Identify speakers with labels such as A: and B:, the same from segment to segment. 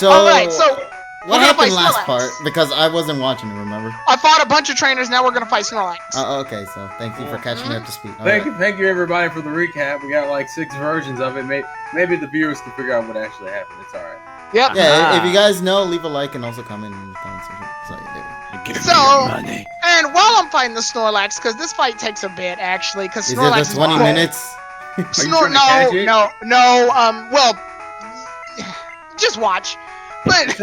A: So,
B: All right, so
A: what
B: we're gonna
A: happened
B: fight
A: last
B: Snorlax.
A: part? Because I wasn't watching it, remember?
B: I fought a bunch of trainers. Now we're gonna fight Snorlax.
A: Okay, so thank you for catching me up to speed.
C: Thank you everybody for the recap. We got like 6 versions of it. Maybe the viewers can figure out what actually happened. It's all right.
B: Yep.
A: Yeah, if you guys know, leave a like and also comment in the comments section.
B: And while I'm fighting the Snorlax, because this fight takes a bit actually, because
A: Is
B: Snorlax
A: it the 20 minutes?
B: Well, just watch. But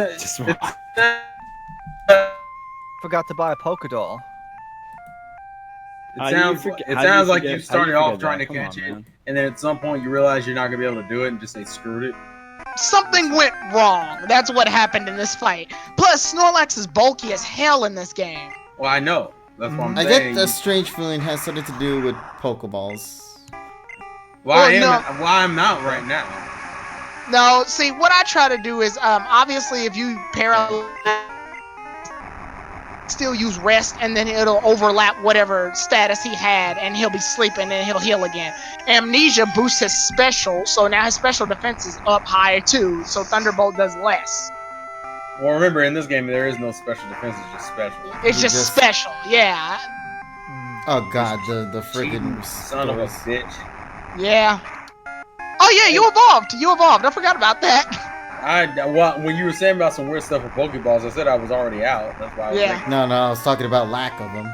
D: Forgot to buy a Poké Doll.
C: It sounds like you started off trying to catch it, and then at some point you realize you're not gonna be able to do it, and just say screwed it.
B: something went wrong. That's what happened in this fight. Plus, Snorlax is bulky as hell in this game.
C: Well, I know. That's what I'm
A: I
C: saying.
A: get a strange feeling has something to do with Pokeballs.
C: Why I'm not right now.
B: No, see, what I try to do is, obviously, if you still use rest, and then it'll overlap whatever status he had, and he'll be sleeping, and he'll heal again. Amnesia boosts his special, so now his special defense is up higher too, so Thunderbolt does less.
C: Well, remember, in this game, there is no special defense, it's just special.
B: It's just special, yeah.
A: Oh god, the friggin'
C: son of a bitch.
B: Yeah. Oh yeah, you evolved. I forgot about that.
C: Well, when you were saying about some weird stuff with Pokeballs, I said I was already out. That's why I was like,
A: No, I was talking about lack of them.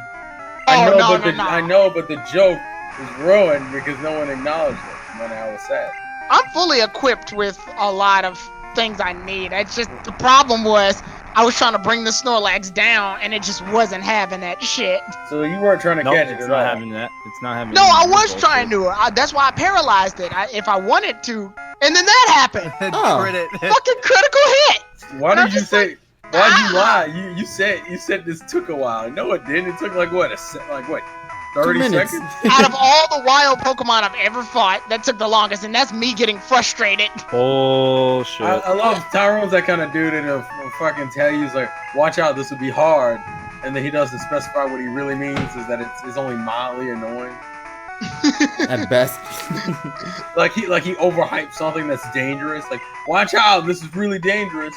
C: I know, but the joke was ruined because no one acknowledged it when I was sad.
B: I'm fully equipped with a lot of things I need. It's just the problem was I was trying to bring the Snorlax down, and it just wasn't having that shit.
C: So you weren't trying to catch it.
E: It's not having that. It's not having.
B: No, I was trying to. That's why I paralyzed it. If I wanted to, and then that happened. Fucking critical hit.
C: Why did you say? Why'd you lie? You said this took a while. No, it didn't. It took like what? 30 seconds?
B: Out of all the wild Pokemon I've ever fought, that took the longest, and that's me getting frustrated.
E: Oh shit!
C: I love Tyrone's that kind of dude, and he'll fucking tell you, he's like, "Watch out, this would be hard," and then he doesn't specify what he really means is that it's only mildly annoying.
A: At best.
C: like he overhyped something that's dangerous. Like, watch out, this is really dangerous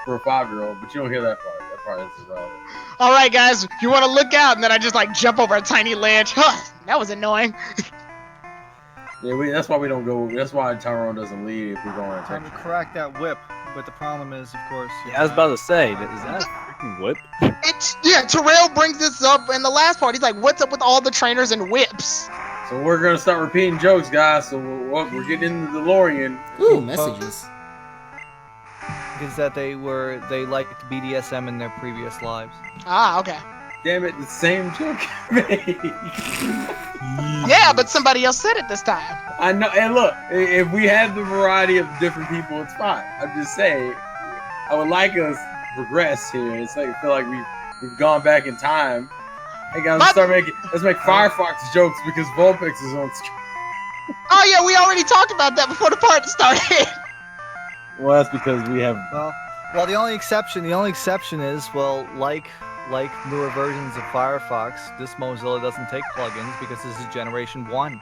C: for a 5-year-old, but you don't hear that part. That part is irrelevant.
B: All right, guys, you want to look out, and then I just like jump over a tiny ledge. Huh, that was annoying.
C: Yeah, that's why we don't go. That's why Tyrone doesn't lead if we go on a
D: Time to crack that whip, but the problem is, of course.
E: Yeah, I was about to say, is that a freaking whip?
B: Terrell brings this up in the last part. He's like, "What's up with all the trainers and whips?"
C: So we're gonna start repeating jokes, guys. So we're getting into the DeLorean.
A: Ooh, messages.
D: Is that they liked BDSM in their previous lives.
B: Ah, okay.
C: Damn it, the same joke.
B: Yeah, but somebody else said it this time.
C: I know. And look, if we had the variety of different people, it's fine. I'm just saying, I would like us to progress here. It's like I feel like we've gone back in time. Hey guys, let's make Firefox jokes because Vulpix is on screen.
B: Oh yeah, we already talked about that before the party started.
E: Well, that's because we have.
D: Well, the only exception is, well, like newer versions of Firefox, this Mozilla doesn't take plugins because this is Generation 1.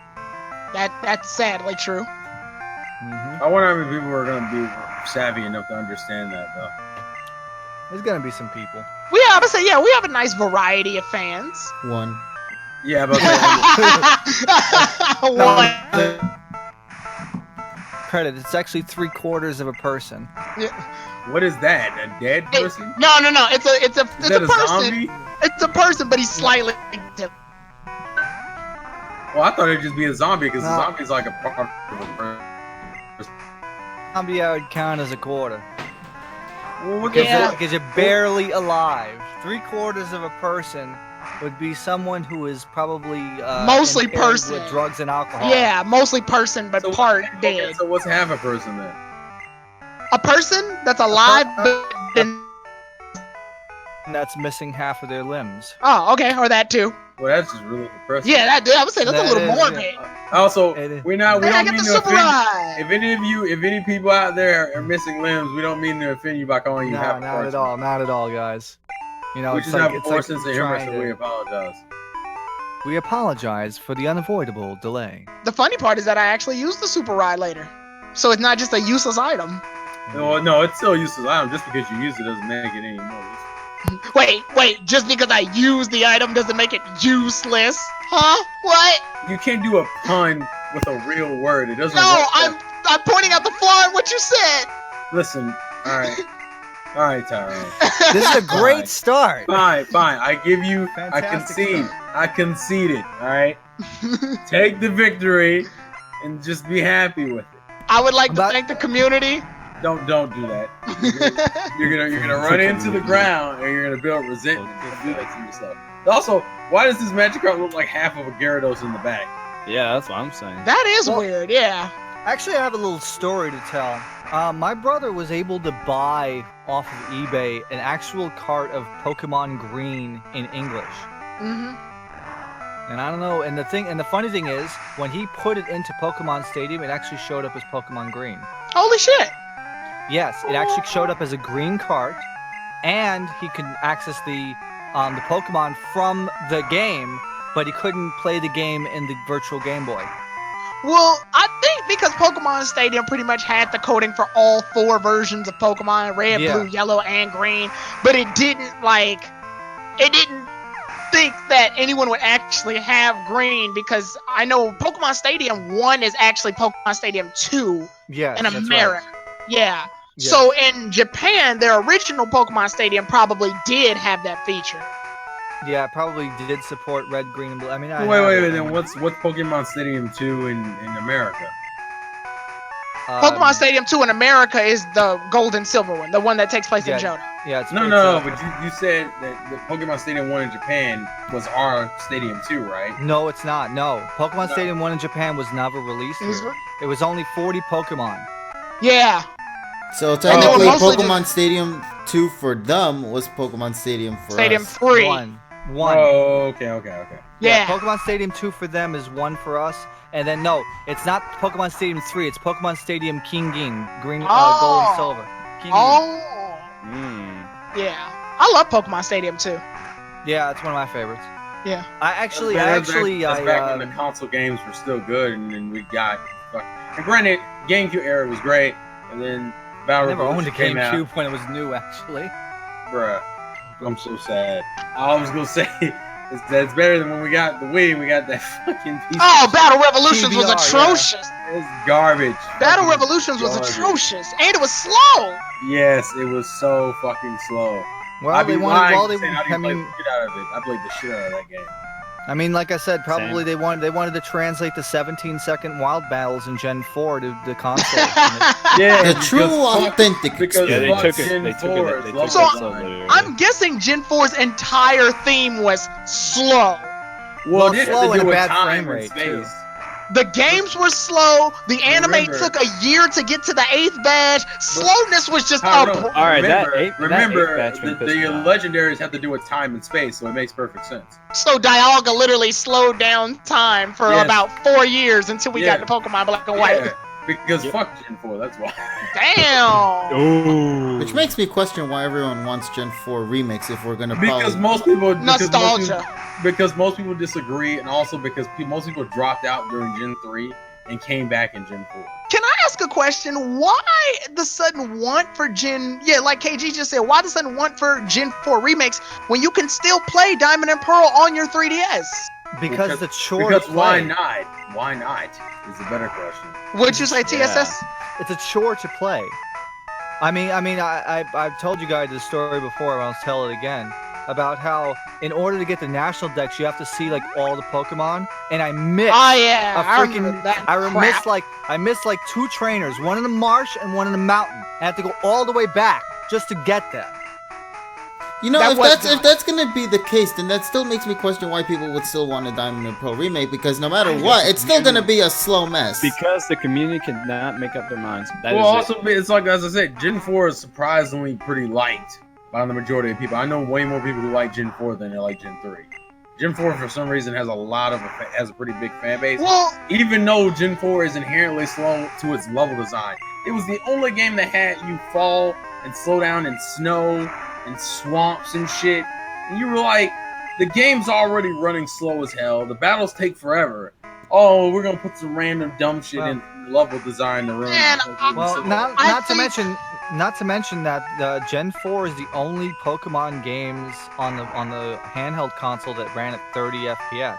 B: That's sadly true.
C: I wonder how many people are going to be savvy enough to understand that, though.
D: There's going to be some people.
B: We have a nice variety of fans.
A: One.
C: Yeah, but
B: one.
D: Credit. It's actually 3/4 of a person.
B: Yeah.
C: What is that? A dead person?
B: No. It's a person.
C: Zombie?
B: It's a person, but he's slightly.
C: Well, I thought it'd just be a zombie because a zombie is like a part of a person.
D: Zombie I would count as a quarter.
C: Well,
D: because you're barely alive. 3/4 of a person would be someone who is probably
B: mostly person
D: with drugs and alcohol.
B: Yeah, mostly person, but part dead.
C: Okay, so what's half a person then?
B: A person that's alive, but
D: that's missing half of their limbs.
B: Oh, okay, or that too.
C: Well, that's just really depressing.
B: Yeah, I would say that's a little morbid.
C: Also, we don't mean to offend. If any people out there are missing limbs, we don't mean to offend you by calling you half a person.
D: Not at all, guys. You know,
C: we
D: it's
C: just have
D: it's
C: more sense of humor, so we apologize.
D: We apologize for the unavoidable delay.
B: The funny part is that I actually used the super ride later, so it's not just a useless item.
C: No, it's still a useless item. Just because you use it doesn't make it any more useful.
B: Wait, just because I use the item doesn't make it useless? Huh? What?
C: You can't do a pun with a real word. It doesn't
B: No,
C: work.
B: I'm pointing out the flaw in what you said.
C: Listen, alright, Tyrone.
D: This is a great start.
C: Fine. I give you.
D: Fantastic.
C: I conceded. All right. Take the victory, and just be happy with it.
B: I would like to thank the community.
C: Don't do that. You're gonna run into the ground, and you're gonna build resentment. Don't do that to yourself. Also, why does this magic card look like half of a Gyarados in the back?
E: Yeah, that's what I'm saying.
B: That is weird. Yeah.
D: Actually, I have a little story to tell. My brother was able to buy off of eBay an actual cart of Pokemon Green in English.
B: Mhm.
D: And I don't know. And the funny thing is, when he put it into Pokemon Stadium, it actually showed up as Pokemon Green.
B: Holy shit.
D: Yes, it actually showed up as a green cart, and he could access the Pokemon from the game, but he couldn't play the game in the virtual Game Boy.
B: Well, I think because Pokemon Stadium pretty much had the coding for all 4 versions of Pokemon, red, blue, yellow, and green, but it didn't think that anyone would actually have green, because I know Pokemon Stadium 1 is actually Pokemon Stadium 2 in America.
D: Right.
B: Yeah.
D: Yeah.
B: So in Japan, their original Pokemon Stadium probably did have that feature.
D: Yeah, it probably did support red, green, and blue. I mean,
C: Wait. Then what's Pokemon Stadium 2 in America?
B: Pokemon Stadium 2 in America is the gold and silver one, the one that takes place in Johto.
D: Yeah, it's
C: No, but you said that the Pokemon Stadium 1 in Japan was our Stadium 2, right?
D: No, it's not. No. Pokemon Stadium 1 in Japan was never released here. It was only 40 Pokemon.
B: Yeah.
A: So technically,
B: mostly
A: Pokemon Stadium 2 for them was Pokemon Stadium for
B: Stadium
A: us.
B: 3.
D: One.
C: Oh, okay.
B: Yeah.
D: Pokemon Stadium 2 for them is 1 for us. And then, no, it's not Pokemon Stadium 3. It's Pokemon Stadium King Ging. Green, gold, and silver. King
B: Oh.
E: Mm.
B: Yeah. I love Pokemon Stadium 2.
D: Yeah, it's one of my favorites.
B: Yeah.
C: That's back when the console games were still good, and then we got. And granted, GameCube era was great, and then Battle
D: I never owned a
C: Revolution came out.
D: GameCube when it was new, actually.
C: Bruh, I'm so sad. I was gonna say it's better than when we got the Wii. We got that fucking piece.
B: Oh, Battle Revolutions was
D: TBR,
B: atrocious.
C: It's garbage.
B: Battle
C: Fucking
B: Revolutions was
C: garbage.
B: atrocious, and it was slow.
C: Yes, it was so fucking slow.
D: Well,
C: I'd be lying to say I
D: I
C: didn't play the
D: mean,
C: shit out of it. I played the shit out of that game.
D: like I said, probably they wanted to translate the 17-second wild battles in Gen 4 to the console.
C: Yeah,
A: The true authentic
C: because
E: Yeah, they
A: experience.
E: took it.
C: Gen
E: They took
C: 4
E: it.
C: is
E: They
C: level
E: took it.
C: design.
B: I'm guessing Gen 4's entire theme was slow.
C: Well, it had
D: slow
C: to
D: and
C: do
D: a
C: with
D: bad
C: time
D: frame
C: and
D: rate, too.
C: space.
B: The games were slow. The anime
C: Remember-
B: took a year to get to the 8th badge. Slowness was just
C: Tyrone,
B: up.
E: All right,
C: remember,
E: that
C: the
E: pissed me off.
C: legendaries have to do with time and space, so it makes perfect sense.
B: So Dialga literally slowed down time for
C: Yes.
B: about 4 years until we
C: Yeah.
B: got to Pokemon Black and White.
C: Yeah, because fuck Gen 4, that's why.
B: Damn.
E: Ooh.
A: Which makes me question why everyone wants Gen 4 remakes if we're gonna
C: Because
A: probably...
C: most people
B: Nostalgia.
C: Because most people disagree, and also because most people dropped out during Gen 3 and came back in Gen 4.
B: Can I ask a question? Why the sudden want for like KG just said, why the sudden want for Gen 4 remakes when you can still play Diamond and Pearl on your 3DS?
D: because the chore
C: Because
D: to
C: why
D: play.
C: not? Why not is a better question.
B: Would you say TSS?
D: It's a chore to play. I've told you guys this story before, but I'll tell it again. About how, in order to get the national decks, you have to see like all the Pokemon, and I missed.
B: Oh yeah,
D: a
B: I
D: freaking.
B: remember that
D: I missed like 2 trainers, one in the marsh and one in the mountain. I had to go all the way back just to get them.
A: You know,
B: That
A: if that's gonna be the case, then that still makes me question why people would still want a Diamond and Pearl remake, because no matter what, it's still gonna be a slow mess.
E: Because the community cannot make up their minds. That
C: Well,
E: is it.
C: also, it's like, as I said, Gen 4 is surprisingly pretty liked by the majority of people. I know way more people who like Gen 4 than they like Gen 3. Gen 4, for some reason, has a pretty big fan base.
B: Well,
C: Even though Gen 4 is inherently slow to its level design, it was the only game that had you fall and slow down in snow and swamps and shit. And you were like, the game's already running slow as hell. The battles take forever. oh, we're gonna put some random dumb shit in level design to ruin.
B: Man,
D: Well, not
B: I
D: to
B: think-
D: mention that Gen 4 is the only Pokemon games on the handheld console that ran at 30 FPS.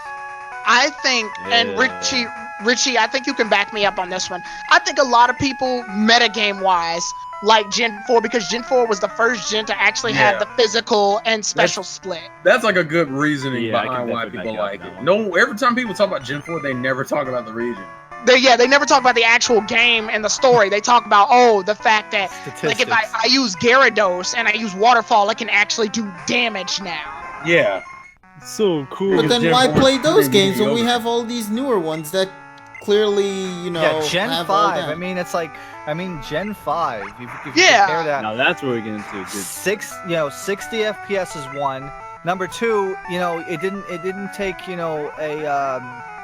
B: I think, and
E: Yeah.
B: Richie, I think you can back me up on this one. I think a lot of people, metagame wise, like Gen 4 because Gen 4 was the first gen to actually have the physical and special split.
C: That's like a good reasoning
E: Yeah, I can
C: behind why
E: definitely
C: people
E: back
C: like
E: you up
C: it.
E: on that
C: No, every time people talk about Gen 4, they never talk about the region.
B: They never talk about the actual game and the story. They talk about, the fact that, like, if I use Gyarados and I use Waterfall, it can actually do damage now.
C: Yeah.
E: So cool.
A: But then
C: Gen
A: why
C: 4
A: play
C: is
A: those
C: pretty
A: games when we
C: mediocre.
A: have all these newer ones that clearly,
D: Yeah, Gen
A: have all
D: 5.
A: that?
D: I mean, it's like, Gen 5. If you
B: Yeah.
D: compare that,
E: Now that's where we get into good.
D: 60 FPS is one. Number two, it didn't take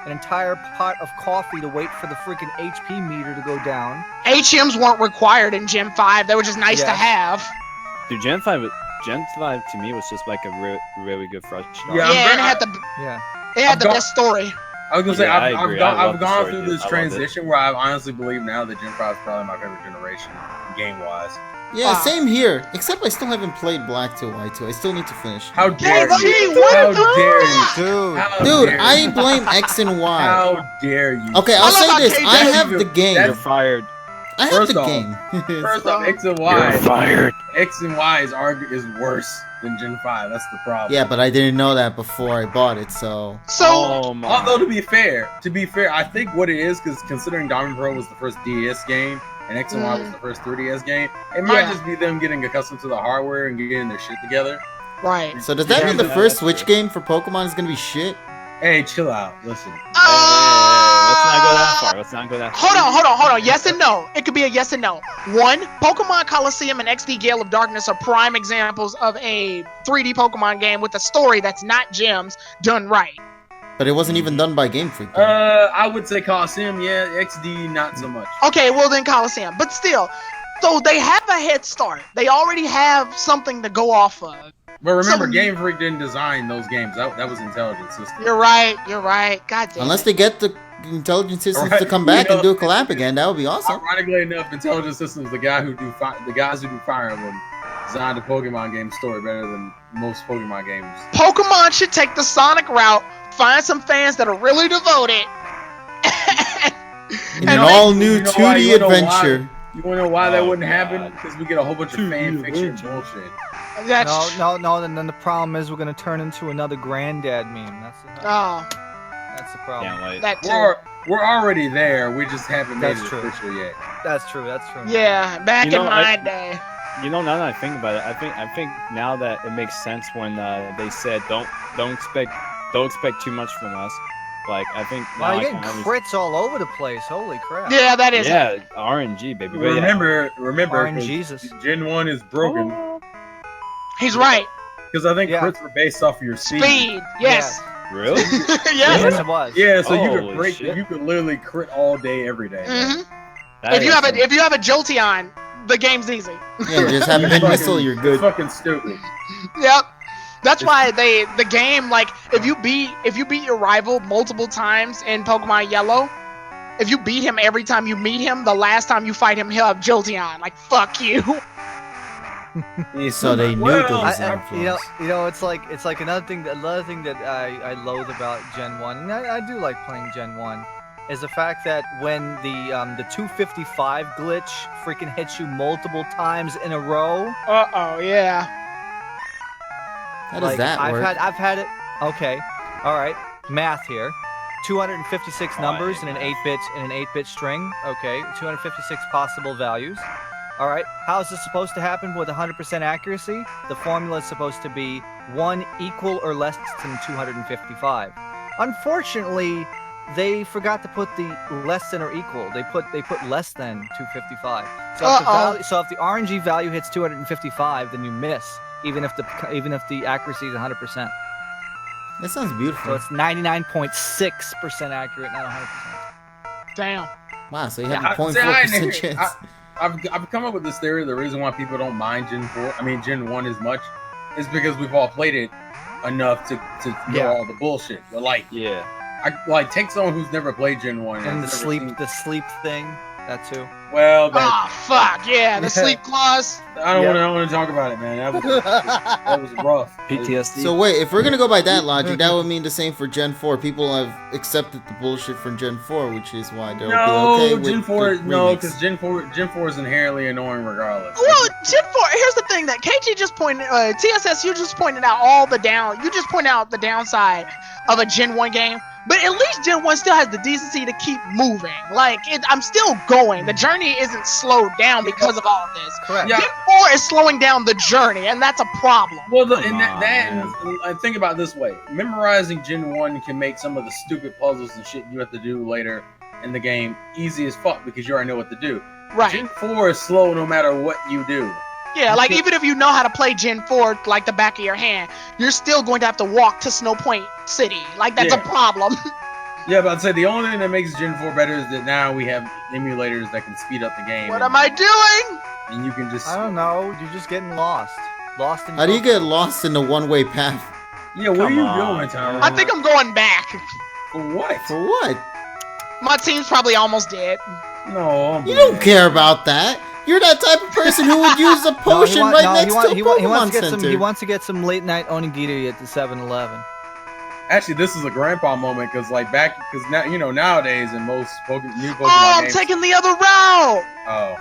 D: an entire pot of coffee to wait for the freaking HP meter to go down.
B: HMs weren't required in Gen 5. They were just nice to
D: Yeah.
B: have.
E: Dude, Gen 5 to me was just like a really good fresh start.
C: Yeah,
B: Yeah, and it had the
C: I've
B: best story.
C: I was gonna say
E: Yeah, I
C: I've
E: agree.
C: gone,
E: I love
C: I've
E: the
C: gone
E: story,
C: through
E: dude.
C: this
E: I love it.
C: transition where I honestly believe now that Gen 5 is probably my favorite generation, game wise.
A: Yeah,
B: Wow.
A: same here. Except I still haven't played Black 2 White 2. I still need to finish.
C: How dare
B: Gee,
C: you?
B: what
C: How
B: the-
C: dare you?
D: Dude,
C: How
A: Dude,
C: dare
A: I
C: you?
A: blame X and Y.
C: How dare you?
A: Okay,
B: I
A: I'll
B: love
A: say
B: how
A: this.
B: KJ
A: I have the
E: You're
A: game.
E: fired.
A: I have
C: First
A: the
C: off-
A: game.
C: First off, X and
E: You're
C: Y.
E: fired.
C: X and Y is worse than Gen 5. That's the problem.
A: Yeah, but I didn't know that before I bought it, so...
B: So,
E: Oh my.
C: Although to be fair, I think what it is, because considering Diamond Pro was the first DS game and X and Y was the first 3DS game, it might
B: Yeah.
C: just be them getting accustomed to the hardware and getting their shit together.
B: right.
A: So does that
C: Yeah,
A: mean the
C: that's
A: first
E: true.
A: Switch game for Pokemon is gonna be shit?
C: Hey, chill out. Listen.
E: Let's not go that far. Let's not go that far.
B: Hold on. Yes and no. It could be a yes and no. One, Pokemon Coliseum and XD Gale of Darkness are prime examples of a 3D Pokemon game with a story that's not gems done right.
A: But it wasn't even done by GameFreak. though.
C: I would say Coliseum, yeah. XD, not so much.
B: Okay, well then Coliseum. But still, so they have a head start. They already have something to go off of.
C: But remember,
B: So-
C: Game Freak didn't design those games. That was Intelligent System.
B: You're right. God damn.
A: Unless they get the intelligent systems
C: Right,
A: to come back
C: you
A: and do
C: know-
A: a collab again, that would be awesome.
C: Ironically enough, Intelligent Systems, the guys who do Fire Emblem, designed a Pokemon game story better than most Pokemon games.
B: Pokemon should take the Sonic route, find some fans that are really devoted.
A: In
B: And
A: an
B: they-
A: all-new
C: you know why-
A: 2D
C: you know why-
A: adventure.
C: You wanna know why that
E: Oh,
C: wouldn't happen?
E: God.
C: Because we get a whole bunch of fan fiction bullshit.
B: That's
D: no. And then the problem is we're gonna turn into another granddad meme.
B: Oh,
D: That's the problem.
E: Can't wait.
B: that too.
C: We're already there. We just haven't made
D: That's
C: it
D: true.
C: official yet.
D: That's true.
B: Yeah, back
E: You know,
B: in my day.
E: Now that I think about it, I think now that it makes sense when they said don't expect too much from us. Like I think now
D: Wow,
E: I
D: you're getting
E: can
D: crits all over the place. Holy crap.
B: Yeah, that is.
E: yeah, RNG baby. But yeah.
C: Remember,
D: RNG Jesus.
C: Gen 1 is broken.
B: He's right.
C: Because I think
D: Yeah.
C: crits were based off of your speed.
B: Speed. Yes.
E: Really?
B: yes.
D: Yes, it was.
C: Yeah, so you
E: Holy
C: could break
E: shit.
C: you could literally crit all day, every day.
B: hmm
E: That
B: If you
E: is
B: have
E: some-
B: if you have a Jolteon, the game's easy.
A: Yeah, you just have
C: It's
A: Pin
C: fucking-
A: Missile, you're
C: It's
A: good.
C: fucking stupid.
B: Yep. That's why the game, like, if you beat your rival multiple times in Pokemon Yellow, if you beat him every time you meet him, the last time you fight him, he'll have Jolteon. Like, fuck you.
A: So they knew
C: Well,
A: there was
D: I,
A: influence.
D: it's like another thing that I loathe about Gen 1, and I do like playing Gen 1, is the fact that when the 255 glitch freaking hits you multiple times in a row.
B: Uh-oh, yeah.
A: How does that work?
D: I've had it. Okay, all right. Math here. 256
E: Oh, I
D: numbers
E: hate
D: in an 8-bit string. Okay, 256 possible values. All right. How is this supposed to happen with 100% accuracy? The formula is supposed to be 1 equal or less than 255. Unfortunately, they forgot to put the less than or equal. They put less than 255. So if the RNG value hits 255, then you miss, even if the accuracy is 100%.
A: That sounds
D: So
A: beautiful.
D: it's 99.6% accurate, not 100%.
B: Damn.
A: Wow, so you have
C: Yeah,
A: a
C: see, I ain't
A: 0.4%
C: hear-
A: chance.
C: I've come up with this theory. The reason why people don't mind Gen 1 as much is because we've all played it enough to know
D: Yeah.
C: all the bullshit. But like,
E: Yeah.
C: like take someone who's never played Gen 1
D: And
C: has
D: the
C: never
D: sleep,
C: seen-
D: the sleep thing, that too.
C: Well, that,
B: Oh fuck yeah, the sleep clause.
C: I don't want to talk about it, man. That was rough.
E: PTSD.
A: So wait, if we're gonna go by that logic, that would mean the same for Gen 4. People have accepted the bullshit from Gen 4, which is why they'll be okay with
C: Gen 4,
A: the
C: no,
A: remakes.
C: because Gen 4 is inherently annoying regardless.
B: Well, Gen 4. Here's the thing that KG just pointed. TSS, you just pointed out all the down. You just pointed out the downside of a Gen 1 game. But at least Gen 1 still has the decency to keep moving. Like, I'm still going. The journey isn't slowed down because of all of this.
D: Correct.
C: Yeah.
B: Gen 4 is slowing down the journey, and that's a problem.
C: Well,
E: man.
C: think about it this way: memorizing Gen 1 can make some of the stupid puzzles and shit you have to do later in the game easy as fuck because you already know what to do.
B: Right.
C: Gen 4 is slow no matter what you do.
B: Yeah, like even if you know how to play Gen 4 like the back of your hand, you're still going to have to walk to Snow Point City. Like that's a
C: Yeah.
B: problem.
C: Yeah, but I'd say the only thing that makes Gen 4 better is that now we have emulators that can speed up the game.
B: What am I doing?
C: And you can just
D: I don't know. You're just getting lost. Lost in.
A: How do you get lost in the one-way path?
C: Yeah, what are
E: Come
C: you
E: on,
C: doing, Tyron?
B: I think I'm going back.
C: For what?
A: For what?
B: My team's probably almost dead.
C: No, I'm
A: You don't care about that. You're that type of person who would use a potion right next to a Pokemon Center.
D: He wants to get some late night onigiri at the 7-Eleven.
C: Actually, this is a grandpa moment because, like, because now nowadays in most new Pokemon
B: Oh, I'm
C: games.
B: taking the other route.
C: Oh,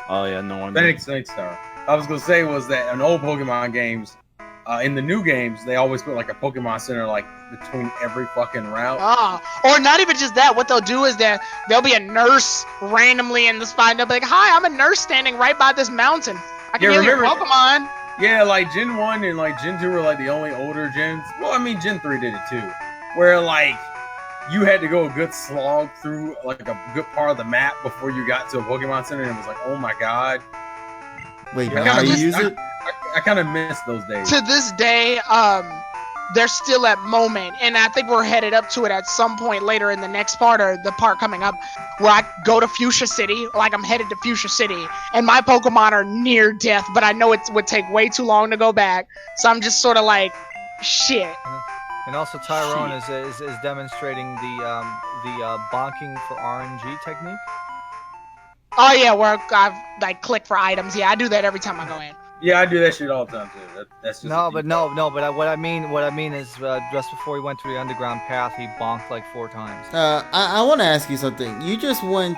E: Oh yeah, no wonder.
C: thanks, Star. I was gonna say was that in old Pokemon games, in the new games, they always put like a Pokemon Center like between every fucking route.
B: Oh, or not even just that. What they'll do is that there'll be a nurse randomly in the spot. And they'll be like, "Hi, I'm a nurse standing right by this mountain. I can
C: Yeah,
B: heal your
C: remember-
B: Pokemon."
C: Yeah, like Gen 1 and like Gen 2 were like the only older gens. Well, I mean Gen 3 did it too. Where like you had to go a good slog through like a good part of the map before you got to a Pokemon Center and it was like, oh my god.
A: Wait,
C: I
A: how
C: kinda
A: do you
C: miss-
A: use it?
C: I kind of miss those days.
B: To this day, they're still at moment, and I think we're headed up to it at some point later in the next part or the part coming up, where I go to Fuchsia City. Like I'm headed to Fuchsia City, and my Pokemon are near death, but I know it would take way too long to go back. So I'm just sort of like, shit.
D: And also Tyrone is demonstrating the bonking for RNG technique.
B: Oh yeah, where I've like click for items. Yeah, I do that every time I go in.
C: Yeah, I do that shit all the time too. That's just
D: No, but what I mean is just before he went through the underground path, he bonked like 4 times.
A: I want to ask you something. You just went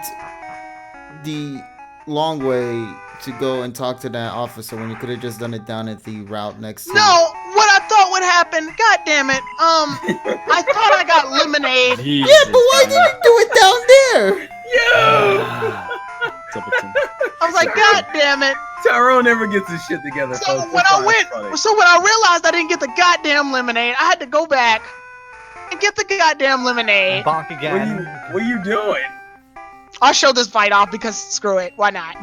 A: the long way to go and talk to that officer when you could have just done it down at the route next to.
B: No, what I thought would happen. God damn it. I thought I got lemonade.
A: Yeah, but why did you do it down there?
C: Yo!
E: Simpleton.
B: I was like, God damn it.
C: Tyrone never gets his shit together.
B: So
C: folks.
B: when
C: That's
B: I
C: why it's funny.
B: went, so when I realized I didn't get the goddamn lemonade, I had to go back and get the goddamn lemonade.
D: Bonk again.
C: What are you doing?
B: I'll show this fight off because screw it, why not?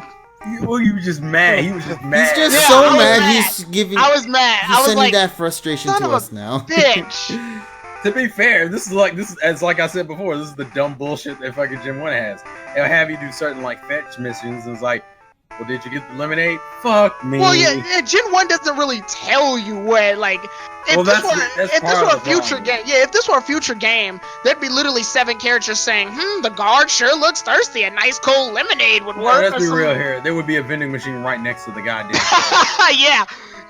C: You were just mad. He was just mad.
A: He's just
B: Yeah,
A: so
B: I was
A: mad.
B: mad.
A: He's giving.
B: I was mad.
A: He's
B: I was
A: sending
B: like,
A: that frustration
B: son
A: to
B: of a
A: us now.
B: bitch.
C: To be fair, this is as like I said before, this is the dumb bullshit that fucking Gen 1 has. It'll have you do certain like fetch missions and it's like, well, did you get the lemonade? Fuck me.
B: Well, yeah, Gen 1 doesn't really tell you where, like, if
C: Well,
B: this
C: that's
B: were
C: part
B: a
C: of the
B: future
C: problem.
B: game, if this were a future game, there'd be literally 7 characters saying, the guard sure looks thirsty. A nice cold lemonade would
C: Well,
B: work.
C: let's
B: or
C: be
B: something."
C: real here. There would be a vending machine right next to the goddamn.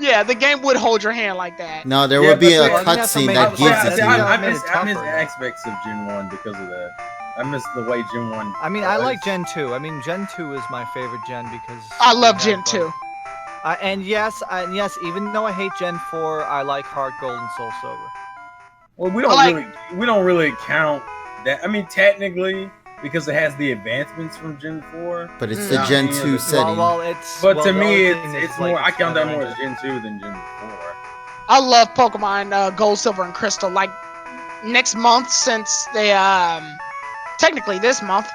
B: yeah, the game would hold your hand like that.
A: No, there
C: Yeah,
A: would be
C: but
A: a
C: see,
D: you have to
A: cutscene
D: make
A: that
D: it-
A: gives
D: yeah,
A: it
D: see,
A: to
D: I-
A: you.
C: I
D: made it
C: miss
D: tougher.
C: aspects of Gen 1 because of that. I miss the way Gen 1.
D: I mean, I like Gen 2. I mean, Gen 2 is my favorite gen because
B: I love
D: we
B: Gen
D: had
B: 2.
D: both. And yes, even though I hate Gen 4, I like Heart Gold and Soul Silver.
C: Well, we
B: I
C: don't really count that. I mean, technically, because it has the advancements from Gen 4.
A: But it's
B: Mm.
A: the Gen
C: Yeah,
A: 2
C: but-
A: setting.
C: But
D: well,
C: to
D: the
C: me,
D: other thing is,
C: it's
D: like,
C: more. I
D: it's
C: count that
D: better
C: more
D: than
C: as Gen 2 than Gen 4.
B: I love Pokemon Gold, Silver, and Crystal. Like, next month, since they, technically this month,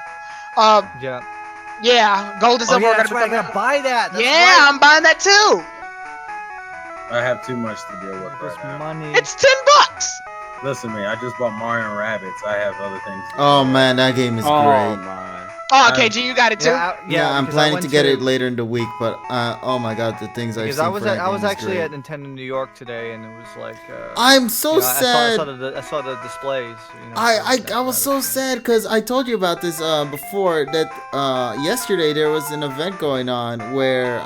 D: Yeah.
B: yeah, Gold and
D: Oh
B: Silver
D: yeah,
B: are
D: that's
B: gonna
D: right.
B: be
D: I gotta buy that. That's
B: yeah,
D: right.
B: I'm buying that too.
C: I have too much to deal with
D: This
C: right now.
D: money.
B: It's $10.
C: Listen, man, I just bought Mario and Rabbids. I have other things. To
A: Oh
C: do.
A: man, that game is
E: Oh
A: great.
E: my.
B: Oh, KG, you got it too.
A: Yeah, I'm
D: because I
A: planning
D: went
A: to get it later in the week, but oh my god, the things I've
D: Because
A: seen
D: I was
A: for that
D: I was
A: game is
D: actually
A: great.
D: at Nintendo New York today, and it was like.
A: I'm so
D: you know,
A: sad.
D: I saw the displays. You know,
A: I was so sad because I told you about this before that yesterday there was an event going on where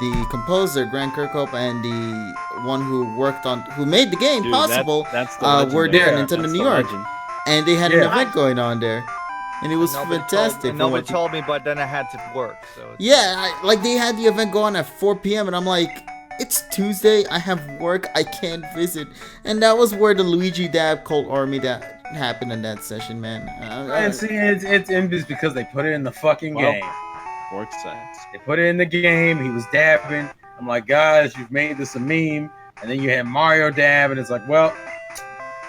A: the composer Grant Kirkhope and the one who made the game
E: Dude,
A: possible
E: that's the legend
A: were
E: right
A: there
C: there.
A: at Nintendo
E: That's
A: New
E: the
A: York,
E: legend.
A: and they had an
C: Yeah.
A: event going on there, and it was fantastic.
D: And nobody told me, but then I had to work. So it's-
A: Yeah, like they had the event go on at 4 p.m. and I'm like, it's Tuesday, I have work, I can't visit. And that was where the Luigi Dab Cult Army that happened in that session, man.
C: And see, it's envious because they put it in the fucking
E: Well,
C: game.
E: Work sites.
C: They put it in the game. He was dabbing. I'm like, guys, you've made this a meme. And then you had Mario dab, and it's like, well,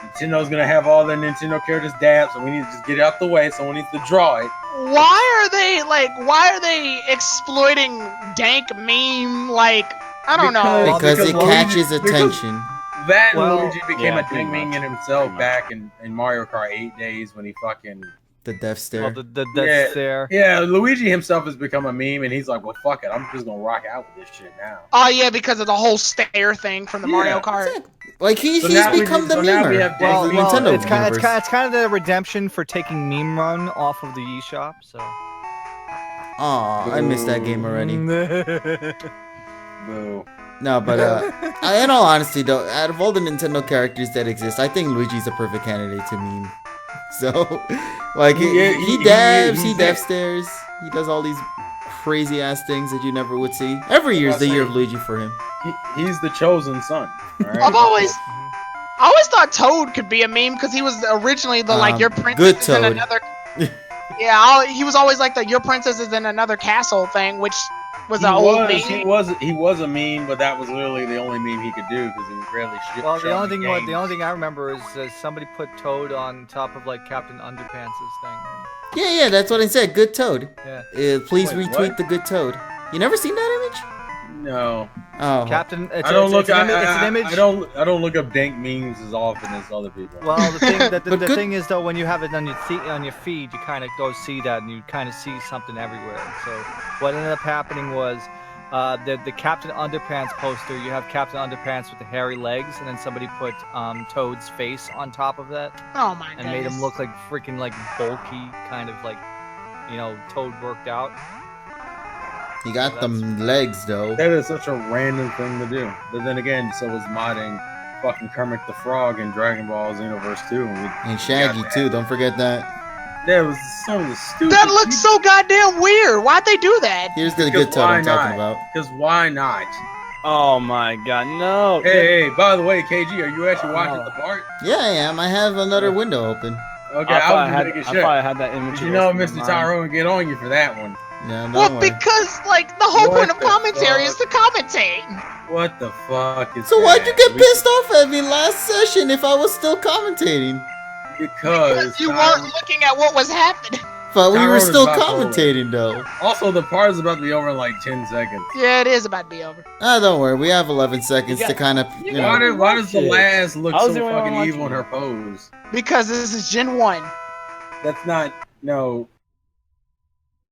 C: Nintendo's gonna have all their Nintendo characters dab, so we need to just get it out the way. Someone needs to draw it.
B: Why are they exploiting dank meme? Like, I don't know.
A: because it
C: Luigi-
A: catches
C: because
A: attention.
C: That and
D: Well,
C: Luigi became
E: yeah,
C: a
E: pretty
C: ding meme
E: much.
C: in himself
E: Pretty much.
C: back in Mario Kart 8 days when he fucking
A: The death stare.
D: Well, the
C: Yeah.
D: there.
C: yeah. Luigi himself has become a meme, and he's like, well, fuck it, I'm just gonna rock out with this shit now.
B: Oh yeah, because of the whole stare thing from the Mario
C: Yeah.
B: Kart.
A: Like he's
C: now we
A: become
C: need-
A: the
C: so now we
A: memer.
C: have
D: Well,
A: of the
C: Well,
A: Nintendo
D: it's kind
A: universe.
D: it's kind of the redemption for taking Meme Run off of the eShop. So.
A: Aw, I missed that game already.
C: Boo.
A: No, but in all honesty though, out of all the Nintendo characters that exist, I think Luigi's a perfect candidate to meme. So, like he dabs, he death stares, he does all these crazy ass things that you never would see. Every year is the year of Luigi for him.
C: He's the chosen son. All right?
B: I always thought Toad could be a meme because he was originally the like your princess
A: good
B: is in
A: Toad.
B: another. Yeah, he was always like the your princess is in another castle thing, which was an old meme.
C: He was a meme, but that was literally the only meme he could do because he was rarely shit.
D: Well, the only thing I remember is somebody put Toad on top of like Captain Underpants' thing.
A: Yeah, that's what I said. Good Toad.
D: Yeah.
A: Please
C: Wait,
A: retweet
C: what?
A: the Good Toad. You never seen that image?
C: No,
A: Oh,
D: Captain. It's,
C: I don't
D: it's,
C: look.
D: it's an image.
C: I don't look up dank memes as often as other people.
D: Well, the thing
A: But
D: the
A: good-
D: thing is though, when you have it on your feed, you kind of go see that, and you kind of see something everywhere. So what ended up happening was, the Captain Underpants poster. You have Captain Underpants with the hairy legs, and then somebody put Toad's face on top of that,
B: Oh my god.
D: and made him look like freaking like bulky, kind of like, Toad worked out.
A: he got them legs though.
C: That is such a random thing to do. But then again, so was modding fucking Kermit the Frog in Dragon Ball Xenoverse 2.
A: And Shaggy too. Don't forget that.
C: That was some of the stupid.
B: That looks so goddamn weird. Why'd they do that?
A: Here's the
C: Because
A: Good Toad I'm talking about.
C: Because why not?
E: Oh my god, no!
C: Hey, by the way, KG, are you actually watching the part?
A: Yeah, I am. I have another window open.
C: Okay,
E: I
C: I
E: thought I
C: was
E: had,
C: making
E: I
C: sure.
E: thought I had that image.
C: You know,
E: in my
C: Mr.
E: mind.
C: Tyrone would get on you for that one.
A: No, don't
B: Well,
A: worry.
B: because like the whole
C: What
B: point of
C: the
B: commentary
C: fuck?
B: is to commentate.
C: What the fuck is
A: So why'd you
C: that?
A: get pissed off at me last session if I was still commentating?
C: Because
B: You weren't looking at what was happening.
A: But we
C: Tyrone
A: were
C: is
A: still
C: bipolar.
A: commentating though.
C: Also, the part is about to be over in like 10 seconds.
B: Yeah, it is about to be over.
A: Ah, don't worry. We have 11 seconds to kind of, you know.
C: Why does the last look
E: I was
C: so
E: the only one
C: fucking
E: watching
C: evil in
E: it.
C: her pose?
B: Because this is Gen 1.
C: That's not. No,